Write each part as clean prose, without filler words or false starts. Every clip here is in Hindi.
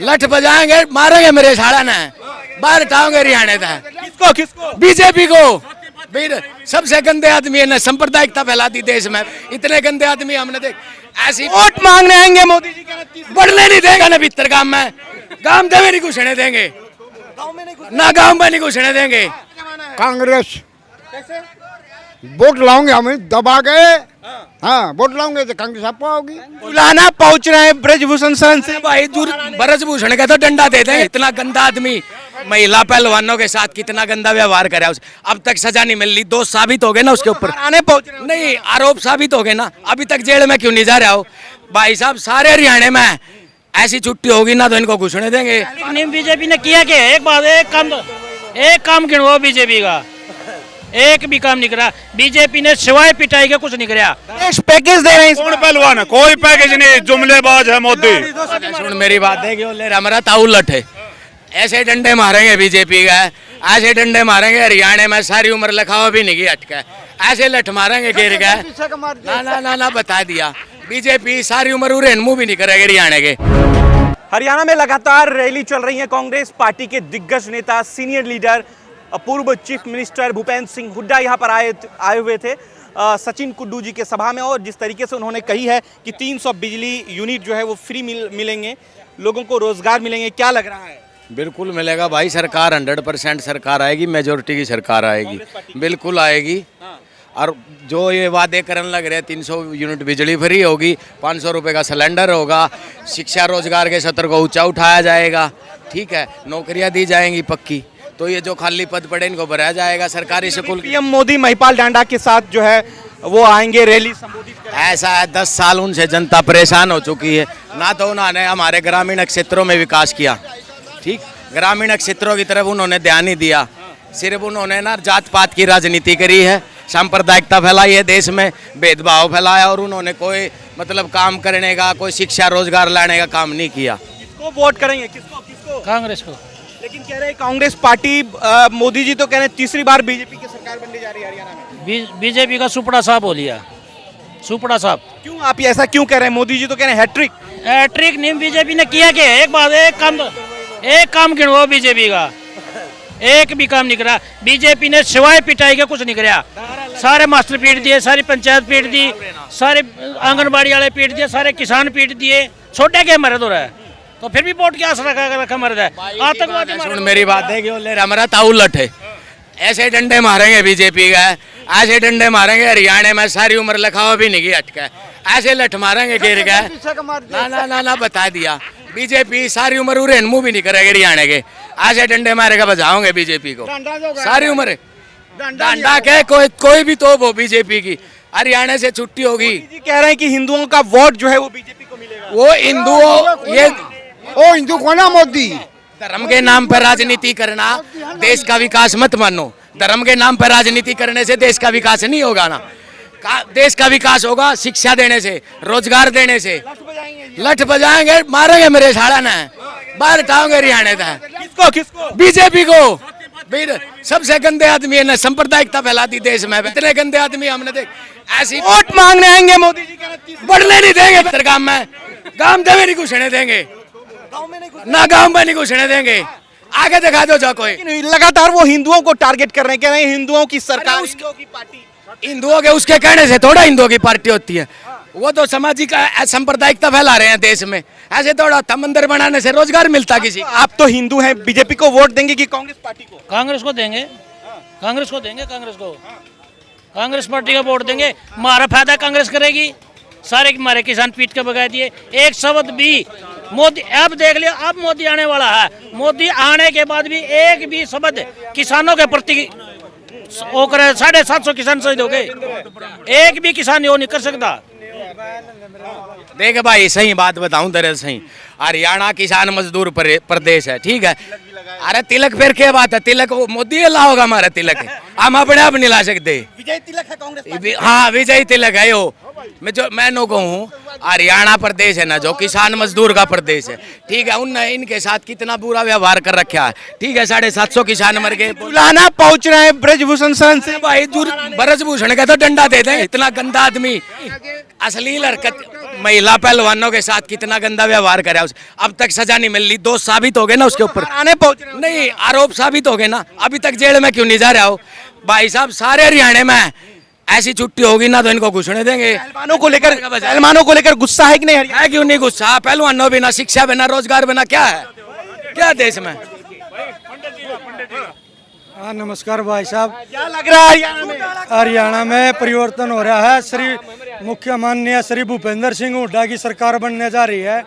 लठ बजाएंगे, मारेंगे मेरे साला ने, बाहर हटाओगे हरियाणा था। किसको किसको? बीजेपी को। सबसे गंदे आदमी है ना, सांप्रदायिकता फैला दी देश में। इतने गंदे आदमी हमने देख ऐसी वोट मांगने आएंगे मोदी जी के बढ़ने नहीं देगा ना भीतर गांव में, गांव में नहीं घुसने देंगे ना, गांव में नहीं घुसने देंगे। कांग्रेस वोट लाओगे हमें दबा गए। हाँ वोट लाओगे तो कांग्रेस आपको होगी। बुलाना पहुंच रहे हैं ब्रजभूषण शरण से। भाई दूर ब्रजभूषण का तो डंडा दे दें। इतना गंदा आदमी महिला पहलवानों के साथ कितना गंदा व्यवहार करे, उस अब तक सजा नहीं मिल रही। दोष साबित हो गए ना उसके ऊपर, आने पहुंच रहे हैं। नहीं आरोप साबित हो गए ना, अभी तक जेल में क्यों नहीं जा रहा हो भाई साहब? सारे हरियाणा में ऐसी छुट्टी होगी ना तो इनको घुसने देंगे। बीजेपी ने किया क्या? एक काम गिनवाओ बीजेपी का, एक भी काम नहीं करा बीजेपी ने, सिवाय पिटाई के कुछ नहीं करा। पैकेज दे रहे हैं। कौन पहलवान है? कोई पैकेज नहीं, जुमलेबाज है मोदी। सुन मेरी बात है कि हमारा ताऊ लठ है, ऐसे डंडे मारेंगे बीजेपी का, ऐसे डंडे मारेंगे हरियाणा में सारी उम्र लिखा भी नहीं अटका, ऐसे लठ मारेंगे गिर गए ना ना ना ना, बता दिया बीजेपी सारी उम्र उरेन मुंह भी नहीं करेगी हरियाणा के। हरियाणा में लगातार रैली चल रही है। कांग्रेस पार्टी के दिग्गज नेता, सीनियर लीडर, पूर्व चीफ मिनिस्टर भूपेंद्र सिंह हुड्डा यहाँ पर आए हुए थे सचिन कुड्डू जी के सभा में, और जिस तरीके से उन्होंने कही है कि 300 बिजली यूनिट जो है वो फ्री मिलेंगे, लोगों को रोजगार मिलेंगे। क्या लग रहा है? बिल्कुल मिलेगा भाई, सरकार 100% सरकार आएगी, मेजोरिटी की सरकार आएगी, बिल्कुल आएगी। और जो ये वादे करने लग रहे हैं 300 यूनिट बिजली फ्री होगी, 500 रुपये का सिलेंडर होगा, शिक्षा रोजगार के सत्र को ऊंचा उठाया जाएगा, ठीक है, नौकरियां दी जाएंगी पक्की, तो ये जो खाली पद पड़े इनको भरा जाएगा। सरकारी स्कूल पीएम मोदी महिपाल डांडा के साथ जो है वो आएंगे, रैली संबोधित करेंगे। ऐसा है 10 साल उनसे जनता परेशान हो चुकी है ना, तो उन्होंने हमारे ग्रामीण क्षेत्रों में विकास किया, ठीक, ग्रामीण क्षेत्रों की तरफ उन्होंने ध्यान नहीं दिया, सिर्फ उन्होंने ना जात पात की राजनीति करी है, सांप्रदायिकता फैलाई है देश में, भेदभाव फैलाया, और उन्होंने कोई मतलब काम करने का, कोई शिक्षा रोजगार लाने का काम नहीं किया। किसको वोट करेंगे? किसको किसको? कांग्रेस को। लेकिन कह रहे हैं कांग्रेस पार्टी, मोदी जी तो कह रहे हैं तीसरी बार बीजेपी की सरकार बनने जा रही है हरियाणा में। बीजेपी का सुपड़ा साहब हो लिया, सुपड़ा साहब। क्यों आप ऐसा क्यों कह रहे हैं? मोदी जी तो कह रहे हैं हैट्रिक नहीं बीजेपी ने किया क्या? एक काम गिनवाओ बीजेपी का, एक भी काम नहीं करा बीजेपी ने, सिवाय पिटाई के कुछ नहीं करा। सारे मास्टर पीट दिए, सारी पंचायत पीट दी, सारे आंगनबाड़ी वाले पीट दिए, सारे किसान पीट दिए, छोटे के मरद हो रहा है, तो फिर भी वोट क्या असर रखा मरद है? आतंकवादी। सुन मेरी बात है कि हमारा ताऊ लठ है, ऐसे डंडे मारेंगे बीजेपी का, ऐसे डंडे मारेंगे हरियाणा में सारी उम्र लिखा भी नहीं अटका, ऐसे लठ मारेंगे गिर गए ना ना ना ना, बता दिया बीजेपी सारी उम्र उरेन मुंह भी नहीं करेगी हरियाणा के, ऐसे डंडे मारेगा बजाओगे बीजेपी को सारी उम्र। डंडा के कोई भी तोप हो बीजेपी की, हरियाणा से छुट्टी होगी। जी कह रहे हैं कि हिंदुओं का वोट जो है वो बीजेपी को मिलेगा। वो हिंदुओं, ये ओ हिंदू को ना मोदी, धर्म के नाम पर राजनीति करना देश का विकास मत मानो, धर्म के नाम पर राजनीति करने से देश का विकास नहीं होगा ना, देश का विकास होगा शिक्षा देने से, रोजगार देने से। लठ बजाएंगे, मारेंगे मेरे साला ने, बाहर हटाओगे हरियाणा था। किसको किसको? बीजेपी को। सबसे गंदे आदमी है ना, सांप्रदायिकता फैला दी देश में, इतने गंदे आदमी हमने देख ऐसी वोट मांगने आएंगे मोदी जी के, बढ़ने नहीं देंगे भीतर गांव में, गांव में नहीं घुसने देंगे ना, गांव में नहीं घुसने देंगे। आगे दिखा दो जो कोई। लगातार वो हिंदुओं को टारगेट कर रहे हैं, कह रहे हैं हिंदुओं की सरकार, हिंदुओं की पार्टी। हिंदुओं के उसके कहने से थोड़ा हिंदुओं की पार्टी होती है, वो तो सामाजिक सांप्रदायिकता फैला रहे हैं देश में, ऐसे थोड़ा था मंदिर बनाने से रोजगार मिलता किसी। आप तो हिंदू हैं, बीजेपी को वोट देंगे कि कांग्रेस पार्टी को? कांग्रेस को देंगे, कांग्रेस को देंगे, कांग्रेस पार्टी का वोट देंगे। हमारा फायदा कांग्रेस करेगी, सारे हमारे किसान पीट के भगा दिए, एक शब्द भी मोदी, अब देख लियो, अब मोदी आने वाला है, मोदी आने के बाद भी एक भी शब्द किसानों के प्रति 750 किसान शहीद हो गए, एक भी किसान यो नहीं कर सकता। देख भाई सही बात बताऊं तेरे सही, हरियाणा किसान मजदूर प्रदेश है, ठीक है। अरे तिलक फिर क्या बात है, तिलक वो मोदी ला होगा, हमारा तिलक है, हम अपने आप नहीं ला सकते। विजय तिलक है कांग्रेस। हाँ विजय तिलक है वो, मैं नो कहूँ हरियाणा प्रदेश है ना, जो किसान मजदूर का प्रदेश है, ठीक है, उनने इनके साथ कितना बुरा व्यवहार कर रखा है, ठीक है, 750 किसान मर गए। बुलाना पहुंच रहे हैं ब्रजभूषण शरण से। भाई दूर ब्रजभूषण का तो डंडा दे दें, इतना गंदा आदमी अश्लील हरकत, महिला पहलवानों के साथ कितना गंदा व्यवहार करा उस, अब तक सजा नहीं मिल रही, दोष साबित हो गए ना उसके ऊपर, आने पहुंच रहे हो। नहीं आरोप साबित हो गए ना, अभी तक जेल में क्यों नहीं जा रहा हो भाई साहब? सारे हरियाणा में ऐसी छुट्टी होगी ना तो इनको घुसने देंगे। पहलवानों को लेकर गुस्सा है कि नहीं हरियाणा? है क्यों नहीं गुस्सा? पहलवानों बिना शिक्षा बिना रोजगार बिना क्या है, क्या देश में? हाँ नमस्कार भाई साहब। क्या लग रहा है हरियाणा में? हरियाणा में परिवर्तन हो रहा है। श्री मुख्य माननीय श्री भूपेंद्र सिंह हुड्डा की सरकार बनने जा रही है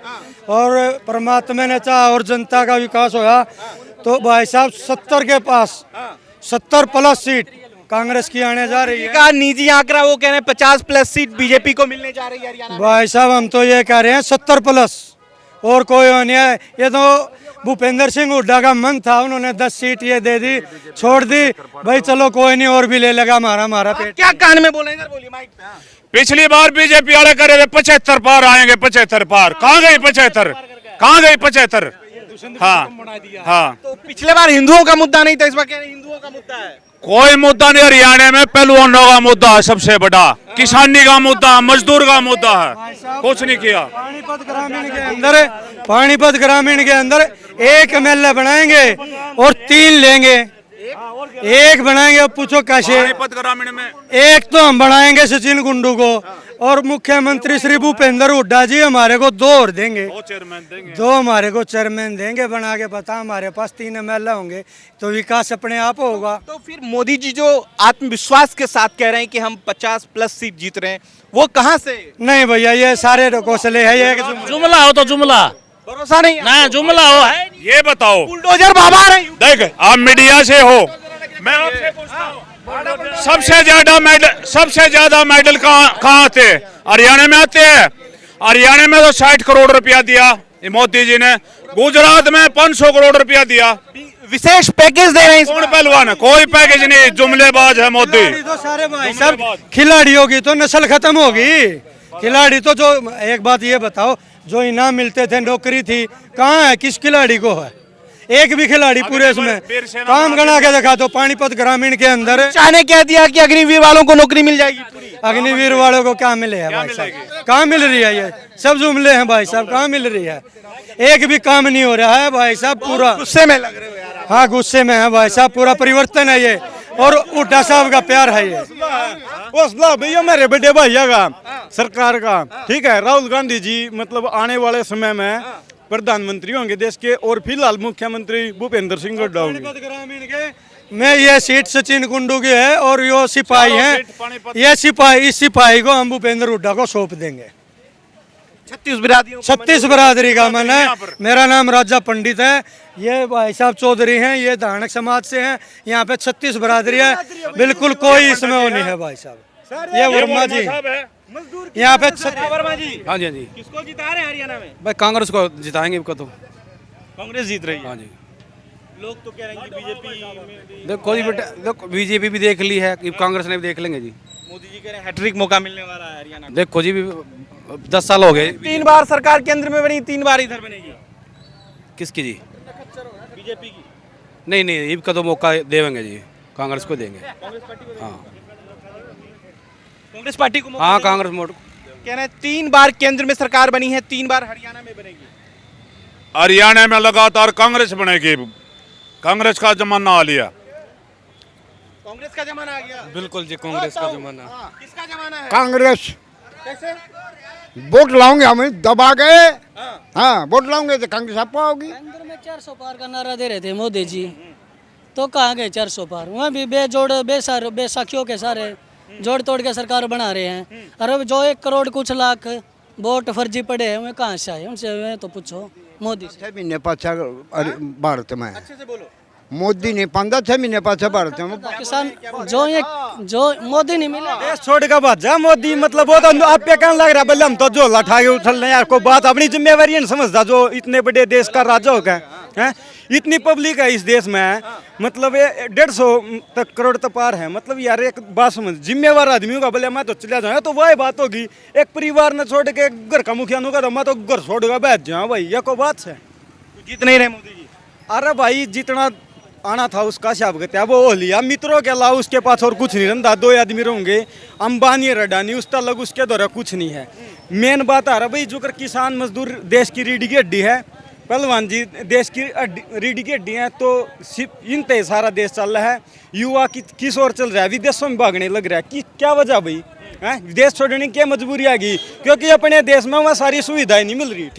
और परमात्मा ने चाहा और जनता का विकास होया तो भाई साहब 70 के पास 70 प्लस सीट कांग्रेस की आने जा रही है। का निजी आंकड़ा वो कह रहे हैं 50 प्लस सीट बीजेपी को मिलने जा रही है हरियाणा में। भाई साहब हम तो ये कह रहे हैं 70 प्लस और कोई नहीं है। ये तो भूपेंद्र सिंह हुड्डा का मन था, उन्होंने 10 सीट ये दे दी, छोड़ दी भाई, चलो कोई नहीं और भी ले लेगा हमारा पेट। क्या कान में बोले इधर बोलिए माइक पे। हाँ। पिछली बार बीजेपी वाले करे थे 75 पार आएंगे, 75 पार, कहाँ गई 75? कहाँ गई 75? हाँ हाँ, तो पिछले बार हिंदुओं का मुद्दा नहीं था, इस बार कह रहे हैं हिंदुओं का मुद्दा है। कोई मुद्दा नहीं हरियाणा में, पहलवानों का मुद्दा है सबसे बड़ा, किसानी का मुद्दा, मजदूर का मुद्दा है, कुछ नहीं किया। पानीपत ग्रामीण के अंदर एक एमएलए बनाएंगे और 3 लेंगे, एक बनाएंगे। अब पूछो कैसे? पानीपत ग्रामीण में एक तो हम बनाएंगे सचिन कुंडू को और मुख्यमंत्री श्री भूपेंद्र हुड्डा जी हमारे को 2 और देंगे, 2 चेयरमैन देंगे, 2 हमारे को चेयरमैन देंगे बना के। पता हमारे पास 3 एमएलए होंगे तो विकास अपने आप होगा। तो फिर मोदी जी जो आत्मविश्वास के साथ कह रहे हैं कि हम 50 प्लस सीट जीत रहे हैं, वो कहाँ से? नहीं भैया ये सारे कौशले है, ये जुमला हो तो जुमला भरोसा नहीं है। ना, जुमला हो है। ये बताओ, बुलडोजर बाबा रहे। देख आप मीडिया से हो, मैं आपसे पूछता हूँ सबसे ज्यादा मेडल कहाँ आते हैं? हरियाणा में आते हैं। हरियाणा में तो 60 करोड़ रुपया दिया मोदी जी ने, गुजरात में 500 करोड़ रुपया दिया, विशेष पैकेज दे रहे हैं। कौन पहलवान है? कोई पैकेज नहीं, जुमलेबाज है मोदी। तो सारे भाई साहब खिलाड़ियों की तो नस्ल खत्म होगी। खिलाड़ी तो जो, एक बात ये बताओ, जो इनाम मिलते थे, नौकरी थी, कहाँ है? किस खिलाड़ी को है? एक भी खिलाड़ी पूरे इसमें काम गना के देखा तो पानीपत ग्रामीण के अंदर चाहने क्या दिया कि अग्निवीर वालों को नौकरी मिल जाएगी पूरी। अग्निवीर वालों को क्या मिले है भाई साहब? कहाँ मिल रही है? ये सब जुमले हैं भाई साहब, कहाँ मिल रही है? एक भी काम नहीं हो रहा है भाई साहब। पूरा गुस्से में लग रहे हो यार। हाँ गुस्से में है भाई साहब, पूरा परिवर्तन है ये और हुड्डा साहब का प्यार है ये। हौसला भैया मेरे बड़े भैया का, सरकार का, ठीक है। राहुल गांधी जी मतलब आने वाले समय में प्रधानमंत्री होंगे देश के और फिलहाल मुख्यमंत्री भूपेंद्र सिंह हुड्डा होंगे। ग्रामीण के में ये सीट सचिन कुंडू की है और यो सिपाही हैं, ये सिपाही, इस सिपाही को हम भूपेंद्र हुड्डा को सौंप देंगे। 36 बिरादरी का मन है। मेरा नाम राजा पंडित है, ये भाई साहब चौधरी हैं, ये धानक समाज से हैं। यहाँ पे 36 बिरादरी है, बिल्कुल कोई इसमें वो नहीं है भाई साहब। ये वर्मा जी यहाँ पे वर्मा जी। हाँ जी हाँ जी, किसको जिता रहे हैं हरियाणा में? भाई कांग्रेस को जिताएंगे इनको तो। कांग्रेस जीत रही है। हाँ जी, लोग तो कह रहे हैं कि बीजेपी देखो जी बेटा, देखो बीजेपी भी देख ली है कि कांग्रेस ने भी देख लेंगे जी। मोदी जी कह रहे हैं हैट्रिक मौका मिलने वाला है हरियाणा को। देखो जी 10 साल हो गए। 3 बार सरकार केंद्र में बनी, 3 बार इधर बनेगी किसकी जी? बीजेपी की। नहीं नहीं, इनका तो मौका देंगे जी, कांग्रेस को देंगे। हाँ कांग्रेस पार्टी को मौका हाँ, देंगे। कांग्रेस मोड़ कह रहे हैं 3 बार केंद्र में सरकार बनी है, 3 बार हरियाणा में बनेगी। हरियाणा में लगातार कांग्रेस बनेगी, कांग्रेस का जमाना आ लिया। कांग्रेस का जमाना आ गया। बिल्कुल जी, कांग्रेस का जमाना। किसका जमाना है? कांग्रेस कैसे? वोट लाओगे हमें दबा गए। हाँ वोट लाओगे तो कांग्रेस आप पाओगी। केंद्र में 400 पार का नारा दे रहे थे मोदी जी, तो कहाँ गए 400 पार? वहाँ भी बेजोड़ बेसाखियों के सारे जोड़ तोड़ के सरकार बना रहे हैं। अरे जो 1 करोड़ कुछ लाख वोट फर्जी पड़े हैं, वे कहाँ से आए? उनसे तो पूछो मोदी से। 6 महीने पाछा भारत में अच्छे से बोलो। मोदी नहीं पांदा, 6 महीने पाछा भारत में। किसान जो मोदी नहीं मिला। देश छोड़ के भाजा मोदी, मतलब वो तो आप पे कहने लग रहा है भले हम तो जो लठा के उछल रहे हैं यार, कोई बात अपनी जिम्मेवारी नहीं समझता। जो इतने बड़े देश का राजा हो गया है, इतनी पब्लिक है इस देश में, मतलब ये 150 तक करोड़ तो पार है। मतलब यार एक बात समझ, जिम्मेवार आदमियों का भले मैं तो चला जाऊँ तो वही बात होगी। एक परिवार ने छोड़ के घर का मुखिया नु का मैं तो घर छोड़ के बैठ जाऊँ भाई, ये कोई बात है? जीत नहीं रहे मोदी जी। अरे भाई जितना आना था उसका शाब कहते हैं वो हो लिया मित्रों के अलावा उसके पास और कुछ नहीं रहा। 2 आदमी रहेंगे अंबानी रडानी उस तक उसके द्वारा कुछ नहीं है। मेन बात आ रहा भाई जो कर किसान मजदूर देश की रीढ़ की हड्डी है, पहलवान जी देश की रीढ़ की हड्डी है, तो इन पे सारा देश चल रहा है। युवा किस ओर चल रहा है, विदेशों में भागने लग रहा है कि क्या वजह भाई है? देश छोड़ने की क्या मजबूरी आ गई? क्योंकि अपने देश में वहाँ सारी सुविधाएं नहीं मिल रही। ठीक।